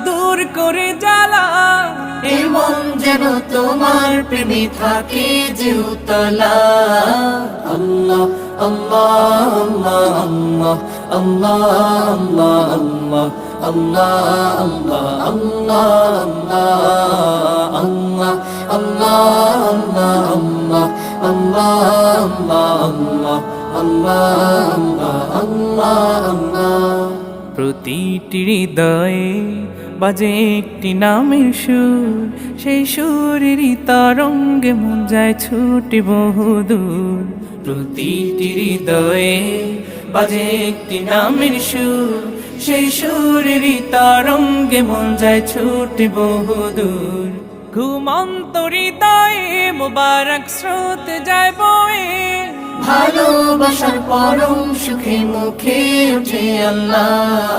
দূর করে জ্বালা। এ মন যেন তোমার প্রেমে থাকে যে উতলা। আল্লাহ আল্লাহ আল্লাহ আল্লাহ আল্লাহ আল্লাহ আল্লাহ আল্লাহ আল্লাহ আল্লাহ আল্লাহ আল্লাহ আল্লাহ আল্লাহ আল্লাহ আল্লাহ। প্রতিটি হৃদয়ে বাজে একটি নামের সুর, সেই সুরেরই তরঙ্গে মন যায় ছুটে বহুদূর। প্রতিটি হৃদয়ে বাজে একটি নামের সুর, সেই সুরেরই তরঙ্গে মন যায় ছুটে বহুদূর। ঘুমন্ত হৃদয়ে মোবারক স্রোত যায় বয়ে, ভালোবাসার পরম সুখে মুখে ওঠে আল্লাহ।